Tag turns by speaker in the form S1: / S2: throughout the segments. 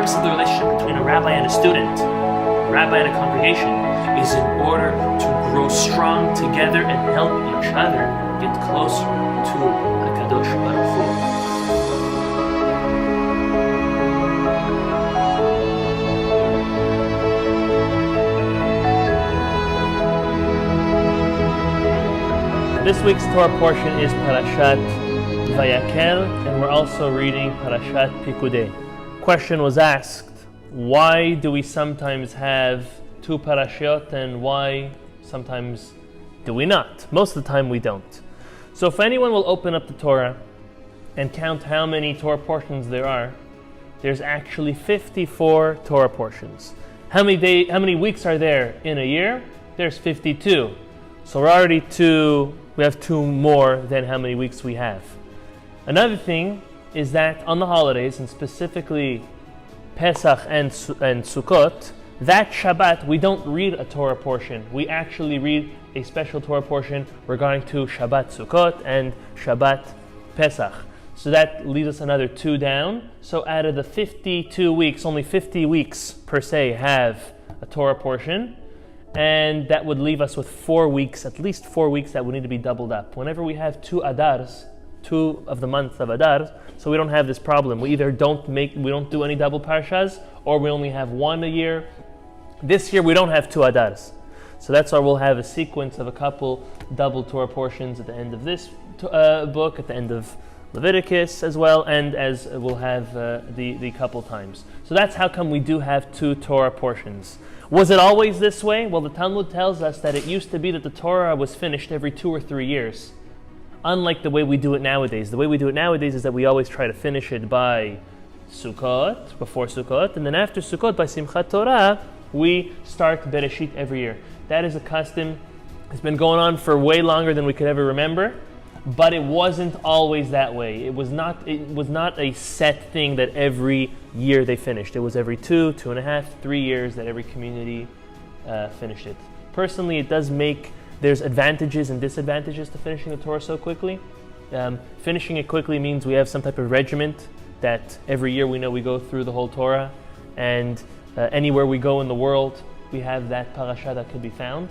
S1: purpose of the relationship between a rabbi and a student, a rabbi and a congregation, is in order to grow strong together and help each other get closer to HaKadosh Baruch Hu. This week's Torah portion is Parashat Vayakhel, and we're also reading Parashat Pikudei. Question was asked, why do we sometimes have two parashiot and why sometimes do we not? Most of the time we don't. So if anyone will open up the Torah and count how many Torah portions there are, there's actually 54 Torah portions. How many weeks are there in a year? There's 52. So we have two more than how many weeks we have. Another thing is that on the holidays, and specifically Pesach and Sukkot, that Shabbat we don't read a Torah portion. We actually read a special Torah portion regarding to Shabbat Sukkot and Shabbat Pesach. So that leaves us another 2 down. So out of the 52 weeks, only 50 weeks per se have a Torah portion. And that would leave us with 4 weeks, at least 4 weeks that would need to be doubled up. Whenever we have 2 Adars, 2 of the months of Adar, so we don't have this problem. We either don't do any double parshas, or we only have 1 a year. This year we don't have 2 Adars. So that's why we'll have a sequence of a couple double Torah portions at the end of this book, at the end of Leviticus as well, and as we'll have the couple times. So that's how come we do have 2 Torah portions. Was it always this way? Well, the Talmud tells us that it used to be that the Torah was finished every 2 or 3 years. Unlike the way we do it nowadays. The way we do it nowadays is that we always try to finish it by Sukkot, before Sukkot, and then after Sukkot, by Simchat Torah, we start Bereshit every year. That is a custom. It's been going on for way longer than we could ever remember, but it wasn't always that way. It was not a set thing that every year they finished. It was every 2, 2.5, 3 years that every community finished it. Personally, it does there's advantages and disadvantages to finishing the Torah so quickly. Finishing it quickly means we have some type of regiment that every year we know we go through the whole Torah, and anywhere we go in the world, we have that parasha that could be found.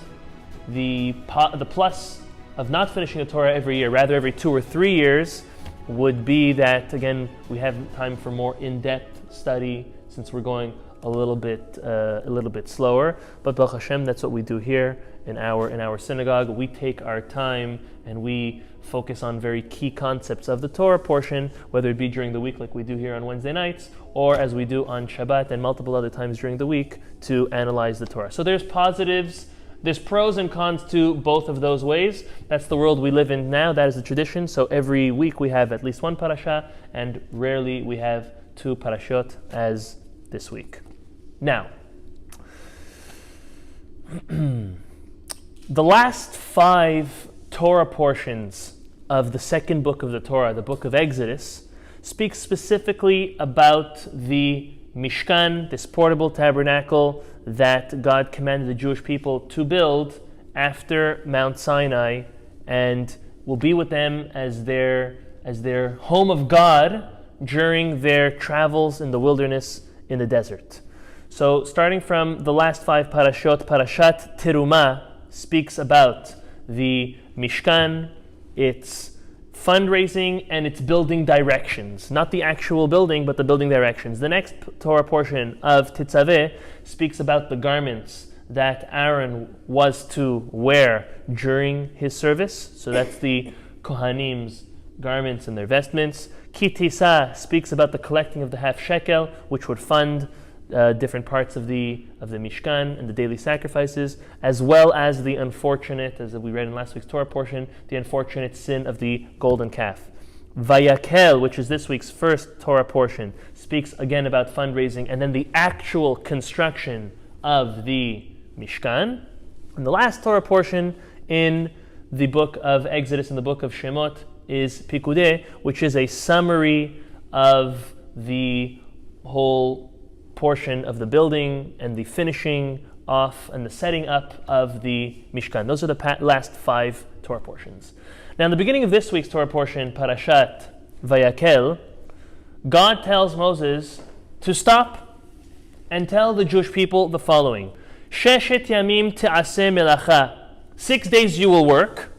S1: The plus of not finishing the Torah every year, rather every 2 or 3 years, would be that, again, we have time for more in-depth study since we're going a little bit slower. But Baruch Hashem, that's what we do here in our synagogue. We take our time and we focus on very key concepts of the Torah portion, whether it be during the week like we do here on Wednesday nights, or as we do on Shabbat and multiple other times during the week to analyze the Torah. So there's pros and cons to both of those ways. That's the world we live in now. That is the tradition. So every week we have at least 1 parasha, and rarely we have 2 parashot as this week. Now, the last 5 Torah portions of the second book of the Torah, the book of Exodus, speaks specifically about the Mishkan, this portable tabernacle that God commanded the Jewish people to build after Mount Sinai, and will be with them as their home of God during their travels in the wilderness in the desert. So starting from the last 5 parashot, Parashat Terumah speaks about the Mishkan, its fundraising, and its building directions. Not the actual building, but the building directions. The next Torah portion of Tetzaveh speaks about the garments that Aaron was to wear during his service. So that's the Kohanim's garments and their vestments. Ki Tisa speaks about the collecting of the half shekel, which would fund different parts of the Mishkan and the daily sacrifices, as well as the unfortunate, as we read in last week's Torah portion, the unfortunate sin of the golden calf. Vayakhel, which is this week's first Torah portion, speaks again about fundraising, and then the actual construction of the Mishkan. And the last Torah portion in the book of Exodus and the book of Shemot is Pikudei, which is a summary of the whole portion of the building and the finishing off and the setting up of the Mishkan. Those are the last 5 Torah portions. Now, in the beginning of this week's Torah portion, Parashat Vayakhel, God tells Moses to stop and tell the Jewish people the following. Sheshet yamim te'aseh melacha. 6 days you will work.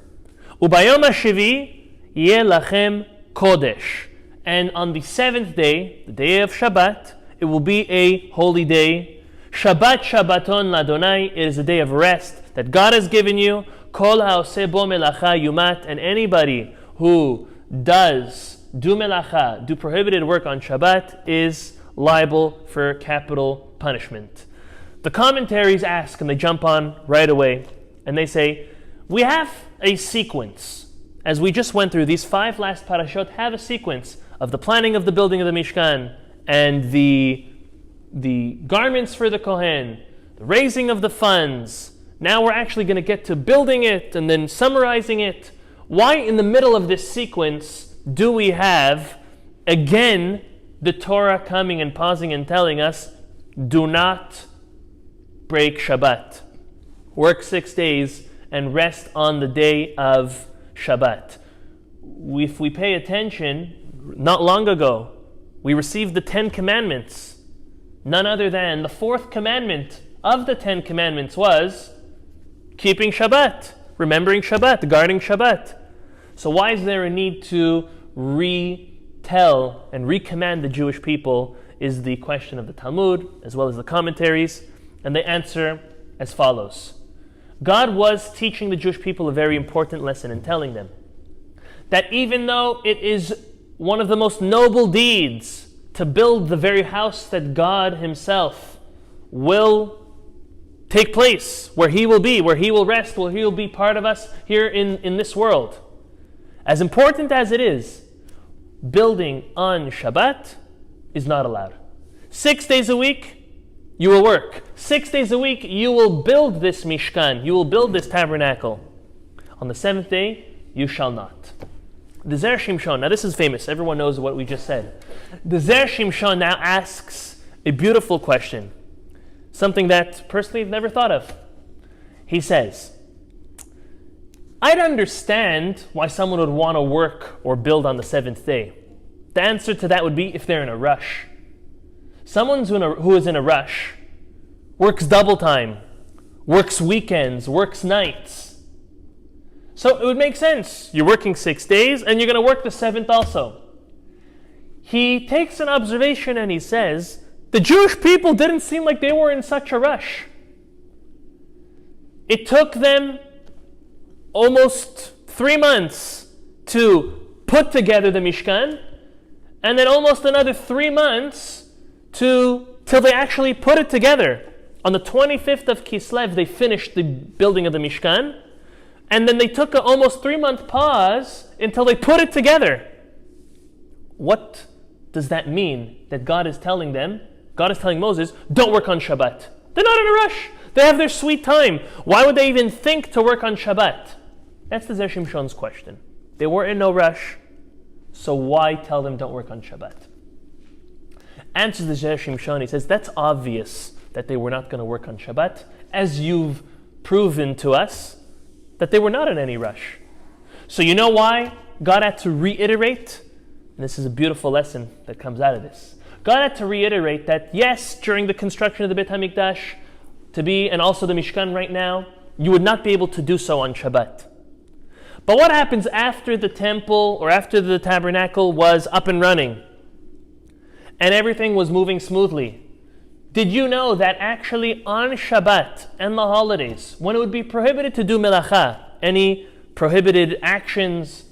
S1: Ubayom hashivi yeh lachem kodesh. And on the 7th day, the day of Shabbat, it will be a holy day. Shabbat Shabbaton ladonai. It is a day of rest that God has given you. Kol ha'oseh bo melacha yumat. And anybody who does do melacha, do prohibited work on Shabbat, is liable for capital punishment. The commentaries ask, and they jump on right away, and they say, we have a sequence. As we just went through, these 5 last parashot have a sequence of the planning of the building of the Mishkan, and the garments for the Kohen, the raising of the funds. Now we're actually going to get to building it, and then summarizing it. Why in the middle of this sequence do we have, again, the Torah coming and pausing and telling us, do not break Shabbat. Work 6 days and rest on the day of Shabbat. If we pay attention, not long ago, we received the 10 Commandments. None other than the 4th commandment of the 10 Commandments was keeping Shabbat, remembering Shabbat, guarding Shabbat. So why is there a need to retell and recommand the Jewish people is the question of the Talmud, as well as the commentaries, and they answer as follows. God was teaching the Jewish people a very important lesson and telling them that even though it is one of the most noble deeds to build the very house that God himself will take place, where he will be, where he will rest, where he will be part of us here in this world. As important as it is, building on Shabbat is not allowed. 6 days a week, you will work. 6 days a week, you will build this Mishkan, you will build this tabernacle. On the 7th day, you shall not. The Zera Shimshon, now this is famous, everyone knows what we just said. The Zera Shimshon now asks a beautiful question, something that personally I've never thought of. He says, I'd understand why someone would want to work or build on the 7th day. The answer to that would be if they're in a rush. Someone who is in a rush works double time, works weekends, works nights. So it would make sense. You're working 6 days and you're going to work the 7th also. He takes an observation and he says, the Jewish people didn't seem like they were in such a rush. It took them almost 3 months to put together the Mishkan, and then almost another 3 months till they actually put it together. On the 25th of Kislev, they finished the building of the Mishkan, and then they took an almost 3-month pause until they put it together. What does that mean that God is telling them? God is telling Moses, don't work on Shabbat. They're not in a rush. They have their sweet time. Why would they even think to work on Shabbat? That's the Zera Shimshon's question. They were in no rush, so why tell them don't work on Shabbat? Answers the Zera Shimshon, he says, that's obvious that they were not going to work on Shabbat, as you've proven to us that they were not in any rush. So you know why God had to reiterate? And this is a beautiful lesson that comes out of this. God had to reiterate that yes, during the construction of the Beit HaMikdash, and also the Mishkan right now, you would not be able to do so on Shabbat. But what happens after the temple or after the tabernacle was up and running and everything was moving smoothly? Did you know that actually on Shabbat and the holidays, when it would be prohibited to do melacha, any prohibited actions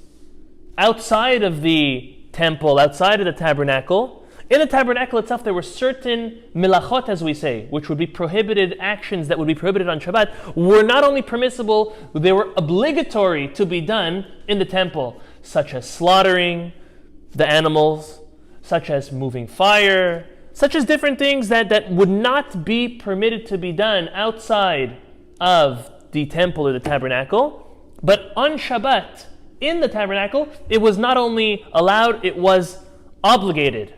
S1: outside of the temple, outside of the tabernacle, in the tabernacle itself there were certain melachot, as we say, which would be prohibited actions that would be prohibited on Shabbat, were not only permissible, they were obligatory to be done in the temple, such as slaughtering the animals, such as moving fire, such as different things that would not be permitted to be done outside of the temple or the tabernacle. But on Shabbat, in the tabernacle, it was not only allowed, it was obligated.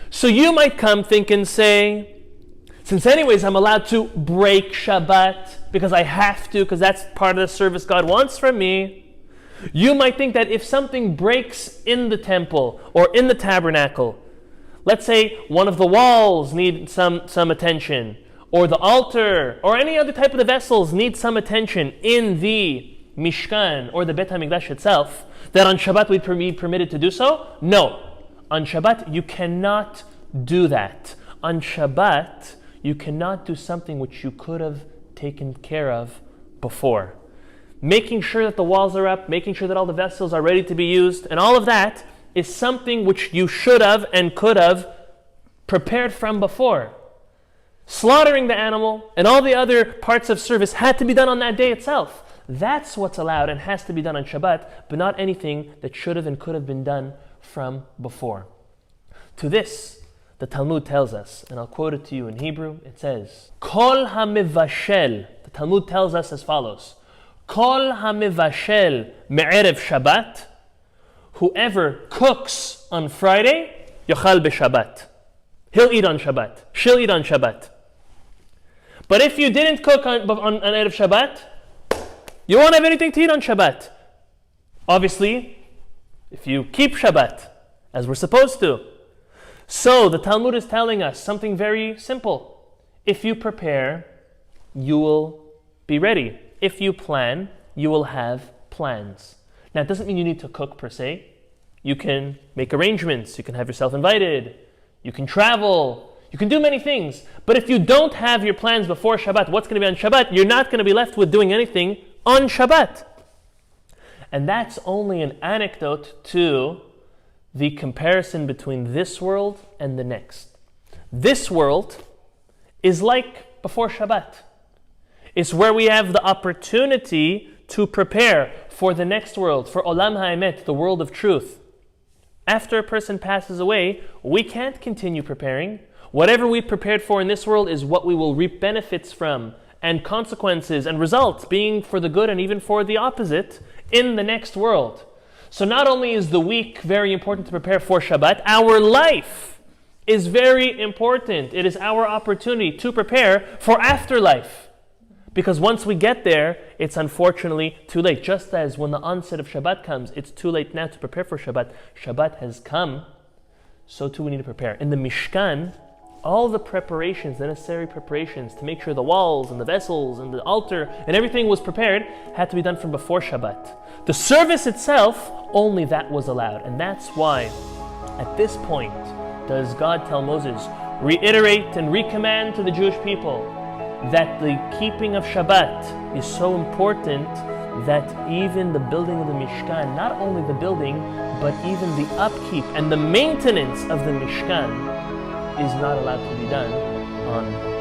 S1: So you might come think and say, since anyways I'm allowed to break Shabbat because I have to, because that's part of the service God wants from me, you might think that if something breaks in the temple or in the tabernacle, Let's say one of the walls need some attention, or the altar, or any other type of the vessels need some attention in the Mishkan or the Beit HaMikdash itself, that on Shabbat we'd be permitted to do so? No. On Shabbat you cannot do that. On Shabbat you cannot do something which you could have taken care of before. Making sure that the walls are up, making sure that all the vessels are ready to be used, and all of that is something which you should have and could have prepared from before. Slaughtering the animal and all the other parts of service had to be done on that day itself. That's what's allowed and has to be done on Shabbat, but not anything that should have and could have been done from before. To this, the Talmud tells us, and I'll quote it to you in Hebrew, it says, Kol hamivashel, the Talmud tells us as follows, Kol hamivashel me'erev Shabbat, whoever cooks on Friday, yochal b'Shabbat. He'll eat on Shabbat. She'll eat on Shabbat. But if you didn't cook on Erev Shabbat, you won't have anything to eat on Shabbat. Obviously, if you keep Shabbat, as we're supposed to. So the Talmud is telling us something very simple. If you prepare, you will be ready. If you plan, you will have plans. Now, it doesn't mean you need to cook per se. You can make arrangements. You can have yourself invited. You can travel. You can do many things. But if you don't have your plans before Shabbat, what's going to be on Shabbat? You're not going to be left with doing anything on Shabbat. And that's only an anecdote to the comparison between this world and the next. This world is like before Shabbat. It's where we have the opportunity to prepare for the next world, for Olam HaEmet, the world of truth. After a person passes away, we can't continue preparing. Whatever we prepared for in this world is what we will reap benefits from, and consequences and results being for the good and even for the opposite in the next world. So not only is the week very important to prepare for Shabbat, our life is very important. It is our opportunity to prepare for afterlife. Because once we get there, it's unfortunately too late. Just as when the onset of Shabbat comes, it's too late now to prepare for Shabbat. Shabbat has come, so too we need to prepare. In the Mishkan, all the preparations, the necessary preparations to make sure the walls and the vessels and the altar and everything was prepared had to be done from before Shabbat. The service itself, only that was allowed. And that's why, at this point, does God tell Moses, reiterate and recommend to the Jewish people that the keeping of Shabbat is so important that even the building of the Mishkan, not only the building, but even the upkeep and the maintenance of the Mishkan is not allowed to be done on